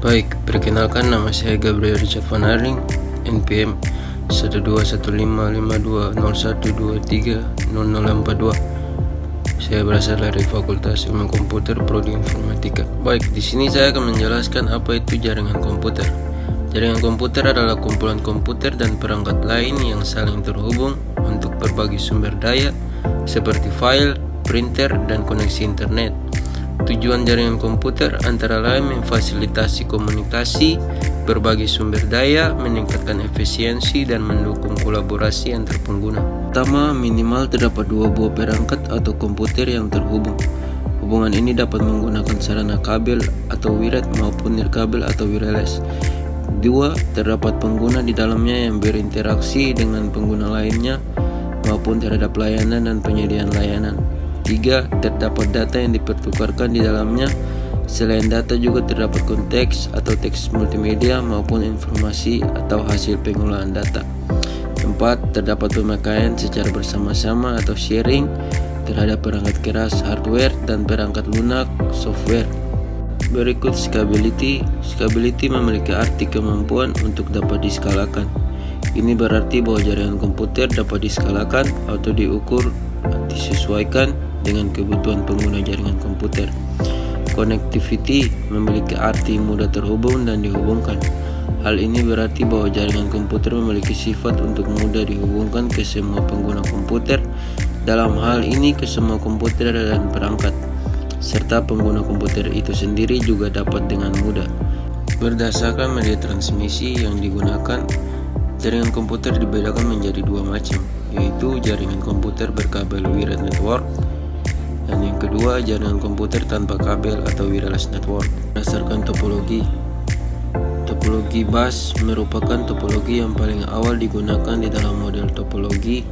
Baik, perkenalkan nama saya Gabriel Richard Van Arling, NPM 121552012300042. Saya berasal dari Fakultas Ilmu Komputer Prodi Informatika. Baik, di sini saya akan menjelaskan apa itu jaringan komputer. Jaringan komputer adalah kumpulan komputer dan perangkat lain yang saling terhubung untuk berbagi sumber daya seperti file, printer, dan koneksi internet. Tujuan jaringan komputer antara lain memfasilitasi komunikasi, berbagi sumber daya, meningkatkan efisiensi, dan mendukung kolaborasi antar pengguna. Pertama, minimal terdapat dua buah perangkat atau komputer yang terhubung. Hubungan ini dapat menggunakan sarana kabel atau wired maupun nirkabel atau wireless. Dua, terdapat pengguna di dalamnya yang berinteraksi dengan pengguna lainnya maupun terhadap layanan dan penyediaan layanan. 3. Terdapat data yang dipertukarkan di dalamnya. Selain data juga terdapat konteks atau teks multimedia maupun informasi atau hasil pengolahan data. 4. Terdapat pemakaian secara bersama-sama atau sharing terhadap perangkat keras hardware dan perangkat lunak software. Berikut scalability. Scalability memiliki arti kemampuan untuk dapat diskalakan. Ini berarti bahwa jaringan komputer dapat diskalakan atau diukur disesuaikan dengan kebutuhan pengguna jaringan komputer. Connectivity memiliki arti mudah terhubung dan dihubungkan. Hal ini berarti bahwa jaringan komputer memiliki sifat untuk mudah dihubungkan ke semua pengguna komputer, dalam hal ini ke semua komputer dan perangkat, serta pengguna komputer itu sendiri juga dapat dengan mudah. Berdasarkan media transmisi yang digunakan, jaringan komputer dibedakan menjadi dua macam, yaitu jaringan komputer berkabel wired network, dan yang kedua jaringan komputer tanpa kabel atau wireless network. Berdasarkan topologi bus merupakan topologi yang paling awal digunakan di dalam model topologi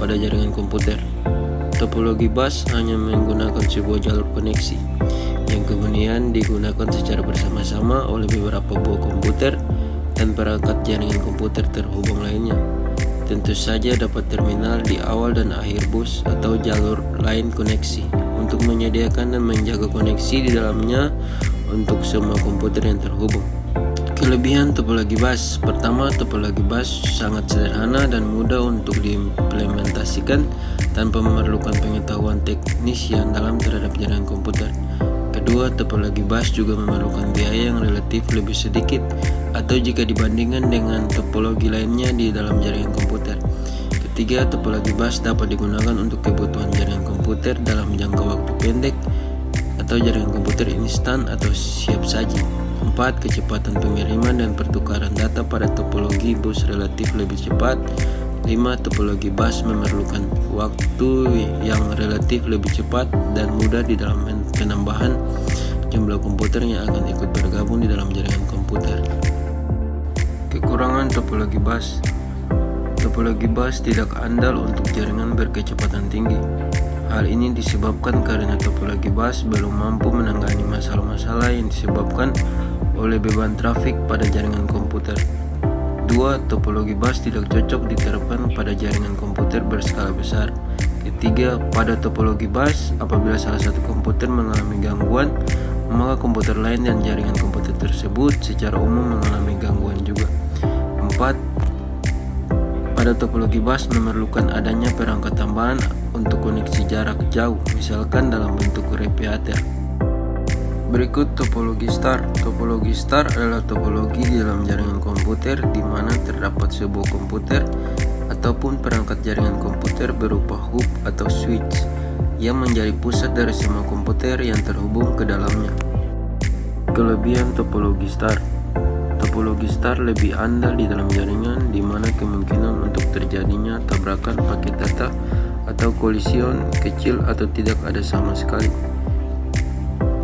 pada jaringan komputer. Topologi bus hanya menggunakan sebuah jalur koneksi yang kemudian digunakan secara bersama-sama oleh beberapa buah komputer dan perangkat jaringan komputer terhubung lainnya. Tentu saja dapat terminal di awal dan akhir bus atau jalur lain koneksi untuk menyediakan dan menjaga koneksi di dalamnya untuk semua komputer yang terhubung. Kelebihan topologi bus. Pertama, topologi bus sangat sederhana dan mudah untuk diimplementasikan tanpa memerlukan pengetahuan teknis yang dalam terhadap jaringan komputer. Kedua, topologi bus juga memerlukan biaya yang relatif lebih sedikit atau jika dibandingkan dengan topologi lainnya di dalam jaringan komputer. Ketiga, topologi bus dapat digunakan untuk kebutuhan jaringan komputer dalam jangka waktu pendek atau jaringan komputer instan atau siap saji. 4. Kecepatan pengiriman dan pertukaran data pada topologi bus relatif lebih cepat. 5. Topologi bus memerlukan waktu yang relatif lebih cepat dan mudah di dalam penambahan jumlah komputer yang akan ikut bergabung di dalam jaringan komputer. Kekurangan topologi bus. Topologi bus tidak andal untuk jaringan berkecepatan tinggi. Hal ini disebabkan karena topologi bus belum mampu menangani masalah-masalah yang disebabkan oleh beban trafik pada jaringan komputer. 2. Topologi bus tidak cocok diterapkan pada jaringan komputer berskala besar. Ketiga, pada topologi bus, apabila salah satu komputer mengalami gangguan, maka komputer lain dan jaringan komputer tersebut secara umum mengalami gangguan juga. 4. Pada topologi bus memerlukan adanya perangkat tambahan untuk koneksi jarak jauh, misalkan dalam bentuk repeater. Berikut topologi star. Topologi star adalah topologi di dalam jaringan komputer di mana terdapat sebuah komputer ataupun perangkat jaringan komputer berupa hub atau switch yang menjadi pusat dari semua komputer yang terhubung ke dalamnya. Kelebihan topologi star. Topologi star lebih andal di dalam jaringan di mana kemungkinan untuk terjadinya tabrakan paket data atau kolision kecil atau tidak ada sama sekali.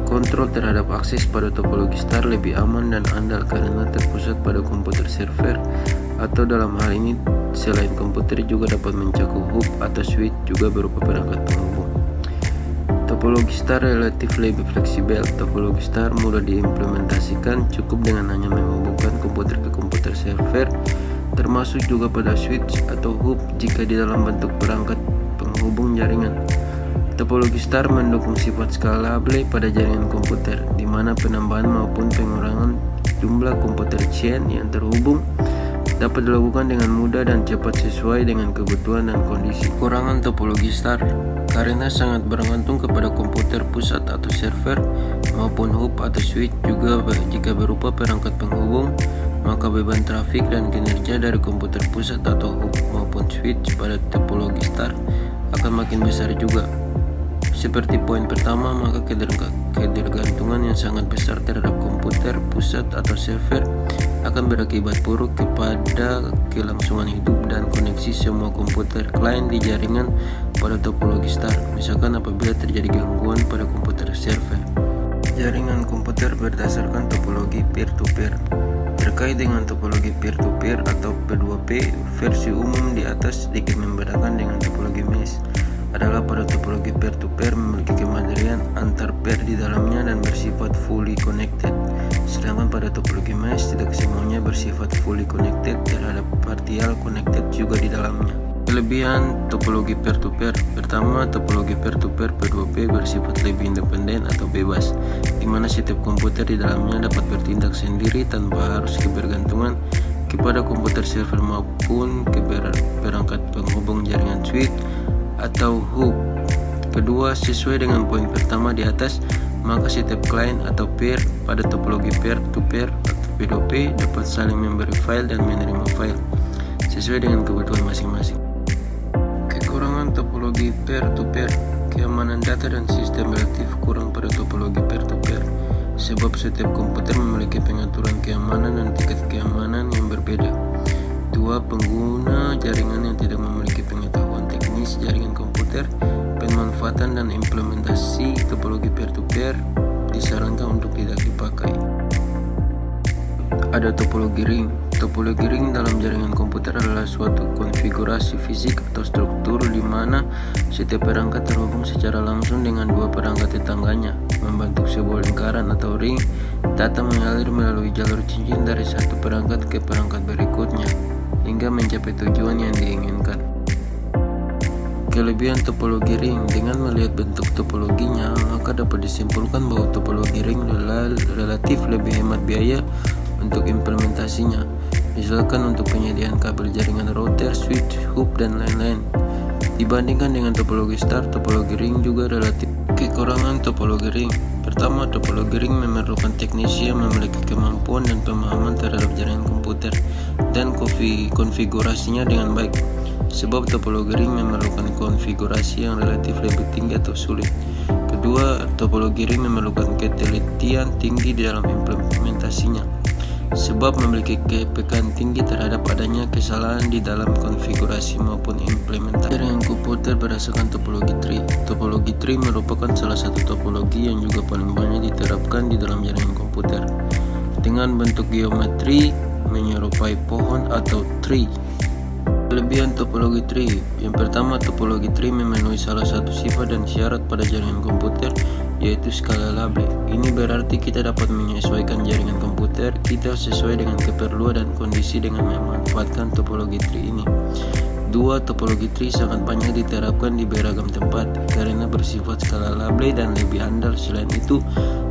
Kontrol terhadap akses pada topologi star lebih aman dan andal karena terpusat pada komputer server atau dalam hal ini selain komputer juga dapat mencakup hub atau switch juga berupa perangkat penghubung. Topologi star relatif lebih fleksibel. Topologi star mudah diimplementasikan cukup dengan hanya menghubungkan komputer ke komputer server, termasuk juga pada switch atau hub jika di dalam bentuk perangkat penghubung jaringan. Topologi star mendukung sifat skalable pada jaringan komputer, di mana penambahan maupun pengurangan jumlah komputer chain yang terhubung dapat dilakukan dengan mudah dan cepat sesuai dengan kebutuhan dan kondisi. Kekurangan topologi star karena sangat bergantung kepada komputer pusat atau server maupun hub atau switch. Juga jika berupa perangkat penghubung, maka beban trafik dan kinerja dari komputer pusat atau hub maupun switch pada topologi star akan makin besar juga. Seperti poin pertama, maka ketergantungan yang sangat besar terhadap komputer pusat atau server akan berakibat buruk kepada kelangsungan hidup dan koneksi semua komputer klien di jaringan pada topologi star. Misalkan apabila terjadi gangguan pada komputer server. Jaringan komputer berdasarkan topologi peer-to-peer. Terkait dengan topologi peer-to-peer atau P2P, versi umum di atas sedikit membedakan dengan topologi mesh adalah pada topologi peer-to-peer memiliki kemandirian antar pair di dalamnya dan bersifat fully connected. Sedangkan pada topologi mesh tidak semuanya bersifat fully connected, terhadap partial connected juga di dalamnya. Kelebihan topologi peer-to-peer. Pertama, topologi peer-to-peer P2P bersifat lebih independen atau bebas, di mana setiap komputer di dalamnya dapat bertindak sendiri tanpa harus kebergantungan kepada komputer server maupun ke perangkat penghubung jaringan switch atau hub. Kedua, sesuai dengan poin pertama di atas, maka setiap klien atau peer pada topologi peer-to-peer atau P2P dapat saling memberi file dan menerima file sesuai dengan kebutuhan masing-masing. Kekurangan topologi peer-to-peer. Keamanan data dan sistem relatif kurang pada topologi peer-to-peer, sebab setiap komputer memiliki pengaturan keamanan dan tingkat keamanan yang berbeda. Dua, pengguna jaringan yang tidak memiliki pengetahuan teknis jaringan komputer. Pemanfaatan dan implementasi topologi peer-to-peer disarankan untuk tidak dipakai. Ada topologi ring. Topologi ring dalam jaringan komputer adalah suatu konfigurasi fisik atau struktur di mana setiap perangkat terhubung secara langsung dengan dua perangkat tetangganya, membentuk sebuah lingkaran atau ring. Data mengalir melalui jalur cincin dari satu perangkat ke perangkat berikutnya hingga mencapai tujuan yang diinginkan. Kelebihan topologi ring. Dengan melihat bentuk topologinya, maka dapat disimpulkan bahwa topologi ring relatif lebih hemat biaya untuk implementasinya, misalkan untuk penyediaan kabel jaringan router, switch, hub, dan lain-lain. Dibandingkan dengan topologi star, topologi ring juga relatif. Kekurangan topologi ring. Pertama, topologi ring memerlukan teknisi yang memiliki kemampuan dan pemahaman terhadap jaringan komputer dan konfigurasinya dengan baik, sebab topologi ring memerlukan konfigurasi yang relatif lebih tinggi atau sulit. Kedua, topologi ring memerlukan ketelitian tinggi di dalam implementasinya, sebab memiliki kepekaan tinggi terhadap adanya kesalahan di dalam konfigurasi maupun implementasi. Jaringan komputer berdasarkan topologi tree. Topologi tree merupakan salah satu topologi yang juga paling banyak diterapkan di dalam jaringan komputer, dengan bentuk geometri menyerupai pohon atau tree. Kelebihan topologi tree. Yang pertama, topologi tree memenuhi salah satu sifat dan syarat pada jaringan komputer, yaitu scalable. Ini berarti kita dapat menyesuaikan jaringan komputer kita sesuai dengan keperluan dan kondisi dengan memanfaatkan topologi tree ini. Dua, topologi tree sangat banyak diterapkan di beragam tempat karena bersifat scalable dan lebih andal. Selain itu,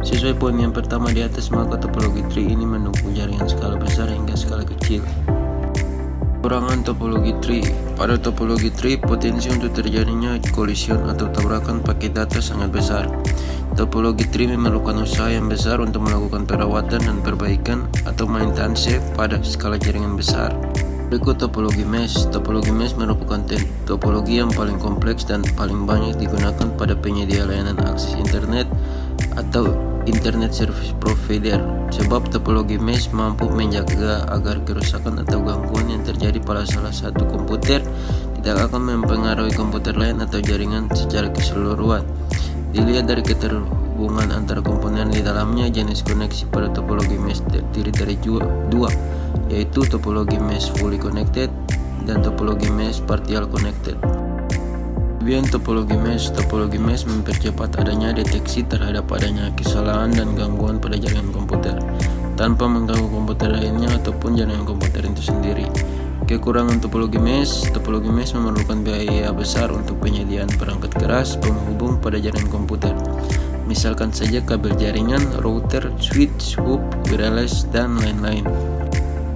sesuai poin yang pertama di atas, maka topologi tree ini mendukung jaringan skala besar hingga skala kecil. Kekurangan topologi tree. Pada topologi tree, potensi untuk terjadinya kolision atau tabrakan paket data sangat besar. Topologi tree memerlukan usaha yang besar untuk melakukan perawatan dan perbaikan atau maintenance pada skala jaringan besar. Berikut topologi mesh. Topologi mesh merupakan topologi yang paling kompleks dan paling banyak digunakan pada penyedia layanan akses internet atau internet service provider, sebab topologi mesh mampu menjaga agar kerusakan atau gangguan yang terjadi pada salah satu komputer tidak akan mempengaruhi komputer lain atau jaringan secara keseluruhan. Dilihat dari keterhubungan antara komponen di dalamnya, jenis koneksi pada topologi mesh terdiri dari dua, yaitu topologi mesh fully connected dan topologi mesh partial connected. Kelebihan topologi mesh. Topologi mesh mempercepat adanya deteksi terhadap adanya kesalahan dan gangguan pada jaringan komputer tanpa mengganggu komputer lainnya ataupun jaringan komputer itu sendiri. Kekurangan topologi mesh memerlukan biaya besar untuk penyediaan perangkat keras penghubung pada jaringan komputer. Misalkan saja kabel jaringan, router, switch, hub, wireless, dan lain-lain.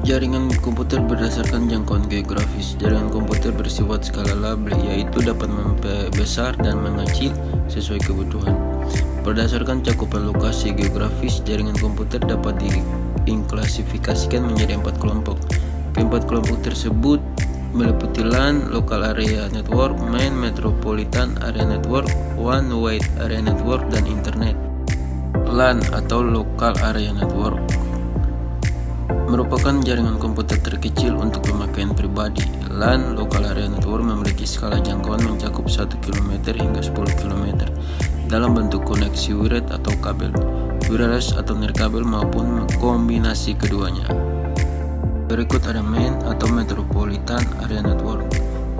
Jaringan komputer berdasarkan jangkauan geografis. Jaringan komputer bersifat skala label, yaitu dapat membesar dan mengecil sesuai kebutuhan. Berdasarkan cakupan lokasi geografis, jaringan komputer dapat diklasifikasikan menjadi 4 kelompok. Keempat kelompok tersebut meliputi LAN, Local Area Network, Main Metropolitan Area Network, One Wide Area Network, dan Internet. LAN atau Local Area Network merupakan jaringan komputer terkecil untuk pemakaian pribadi. LAN Local Area Network memiliki skala jangkauan mencakup 1 km hingga 10 km dalam bentuk koneksi wired atau kabel, wireless atau nirkabel maupun kombinasi keduanya. Berikut ada Main atau Metropolitan Area Network.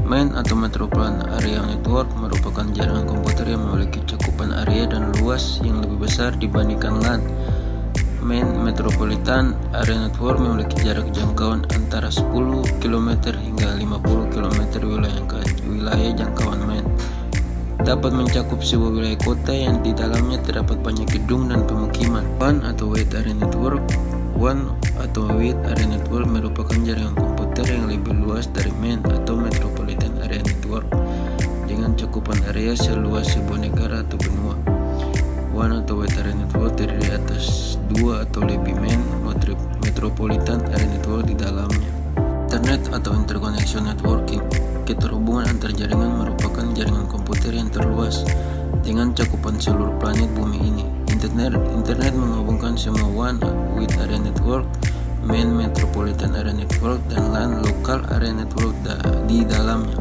Main atau Metropolitan Area Network merupakan jaringan komputer yang memiliki cakupan area dan luas yang lebih besar dibandingkan LAN. Main Metropolitan Area Network memiliki jarak jangkauan antara 10 km hingga 50 km wilayah jangkauan main. Dapat mencakup sebuah wilayah kota yang di dalamnya terdapat banyak gedung dan pemukiman. One atau Wide Area Network merupakan jaringan komputer yang lebih luas dari Main atau Metropolitan Area Network dengan cakupan area seluas sebuah negara atau benua. One atau Wide Area Network terdiri atas 2 atau lebih Main Metropolitan Area Network di dalamnya. Internet atau Interconnection Networking. Keterhubungan antar jaringan merupakan jaringan komputer yang terluas dengan cakupan seluruh planet bumi ini. Internet menghubungkan semua One Wide Area Network, Main Metropolitan Area Network, dan LAN Local Area Network di dalamnya.